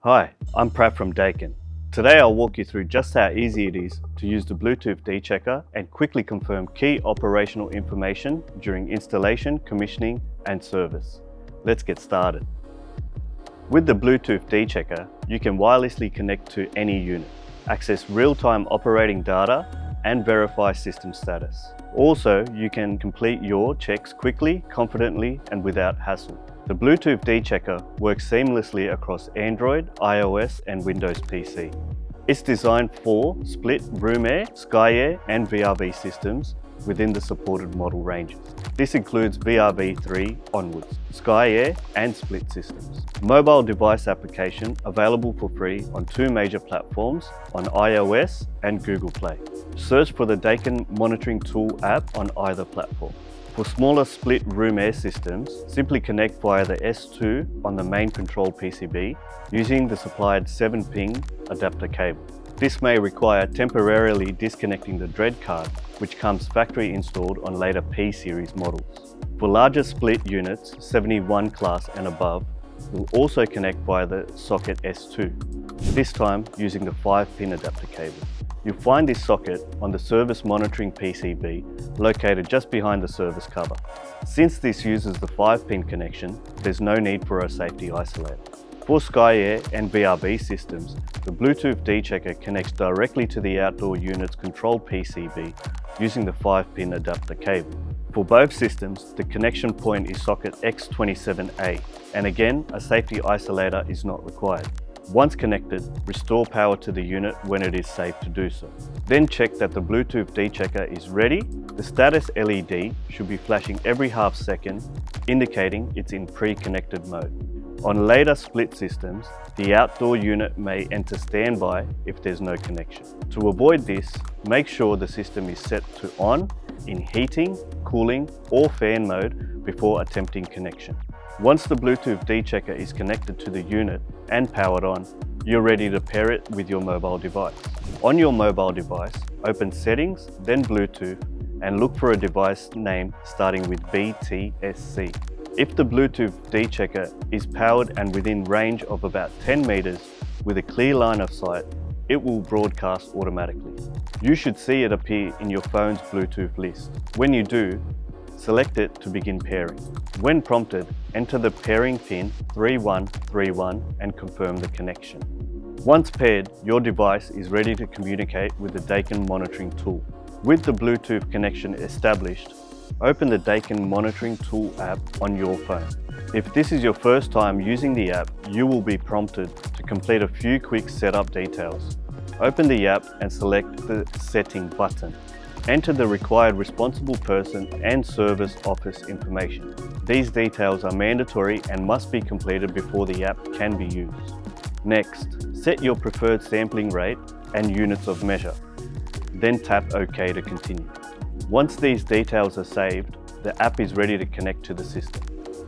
Hi, I'm Prav from Daikin. Today I'll walk you through just how easy it is to use the Bluetooth D-Checker and quickly confirm key operational information during installation, commissioning and service. Let's get started. With the Bluetooth D-Checker, you can wirelessly connect to any unit, access real-time operating data and verify system status. Also, you can complete your checks quickly, confidently and without hassle. The Bluetooth D-Checker works seamlessly across Android, iOS and Windows PC. It's designed for split room air, sky air and VRV systems within the supported model ranges. This includes VRV3 onwards, sky air and split systems. Mobile device application available for free on two major platforms on iOS and Google Play. Search for the Daikin Monitoring Tool app on either platform. For smaller split room air systems, simply connect via the S2 on the main control PCB using the supplied 7-pin adapter cable. This may require temporarily disconnecting the dread card, which comes factory installed on later P-series models. For larger split units, 71 class and above, you'll also connect via the socket S2, this time using the 5-pin adapter cable. You'll find this socket on the service monitoring PCB located just behind the service cover. Since this uses the 5-pin connection, there's no need for a safety isolator. For Sky Air and VRV systems, the Bluetooth D-Checker connects directly to the outdoor unit's control PCB using the 5-pin adapter cable. For both systems, the connection point is socket X27A, and again, a safety isolator is not required. Once connected, restore power to the unit when it is safe to do so. Then check that the Bluetooth D-Checker is ready. The status LED should be flashing every half second, indicating it's in pre-connected mode. On later split systems, the outdoor unit may enter standby if there's no connection. To avoid this, make sure the system is set to on in heating, cooling or fan mode before attempting connection. Once the Bluetooth D-Checker is connected to the unit and powered on, you're ready to pair it with your mobile device. On your mobile device, open Settings, then Bluetooth, and look for a device name starting with BTSC. If the Bluetooth D-Checker is powered and within range of about 10 meters with a clear line of sight, it will broadcast automatically. You should see it appear in your phone's Bluetooth list. When you do, select it to begin pairing. When prompted, enter the pairing pin 3131 and confirm the connection. Once paired, your device is ready to communicate with the Daikin monitoring tool. With the Bluetooth connection established, open the Daikin monitoring tool app on your phone. If this is your first time using the app, you will be prompted to complete a few quick setup details. Open the app and select the Setting button. Enter the required responsible person and service office information. These details are mandatory and must be completed before the app can be used. Next, set your preferred sampling rate and units of measure. Then tap OK to continue. Once these details are saved, the app is ready to connect to the system.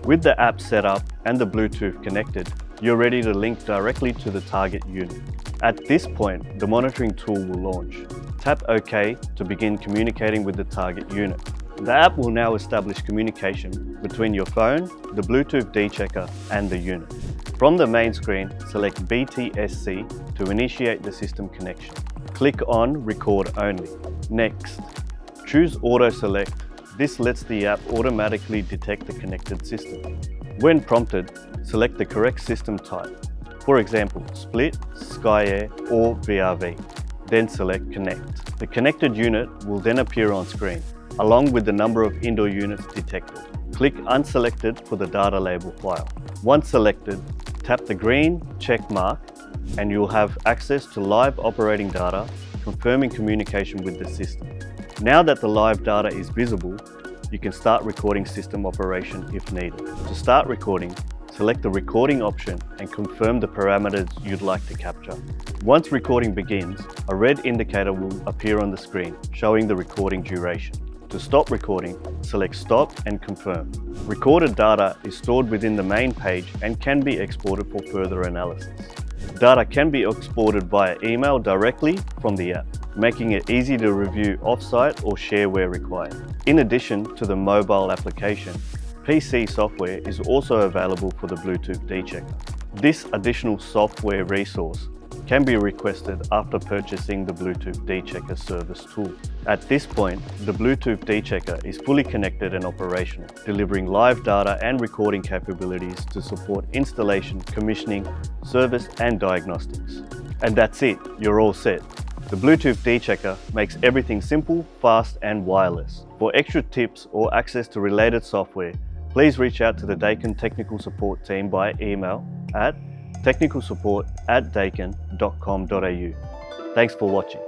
With the app set up and the Bluetooth connected, you're ready to link directly to the target unit. At this point, the monitoring tool will launch. Tap OK to begin communicating with the target unit. The app will now establish communication between your phone, the Bluetooth D-Checker and the unit. From the main screen, select BTSC to initiate the system connection. Click on Record Only. Next, choose Auto Select. This lets the app automatically detect the connected system. When prompted, select the correct system type. For example, split, sky air or VRV. Then select Connect. The connected unit will then appear on screen, along with the number of indoor units detected. Click Unselected for the data label file. Once selected, tap the green check mark and you'll have access to live operating data, confirming communication with the system. Now that the live data is visible, you can start recording system operation if needed. To start recording, select the recording option and confirm the parameters you'd like to capture. Once recording begins, a red indicator will appear on the screen, showing the recording duration. To stop recording, select Stop and confirm. Recorded data is stored within the main page and can be exported for further analysis. Data can be exported via email directly from the app, making it easy to review off-site or share where required. In addition to the mobile application, PC software is also available for the Bluetooth D-Checker. This additional software resource can be requested after purchasing the Bluetooth D-Checker service tool. At this point, the Bluetooth D-Checker is fully connected and operational, delivering live data and recording capabilities to support installation, commissioning, service and diagnostics. And that's it, you're all set. The Bluetooth D-Checker makes everything simple, fast and wireless. For extra tips or access to related software, please reach out to the Daikin technical support team by email at technicalsupport@daikin.com.au. Thanks for watching.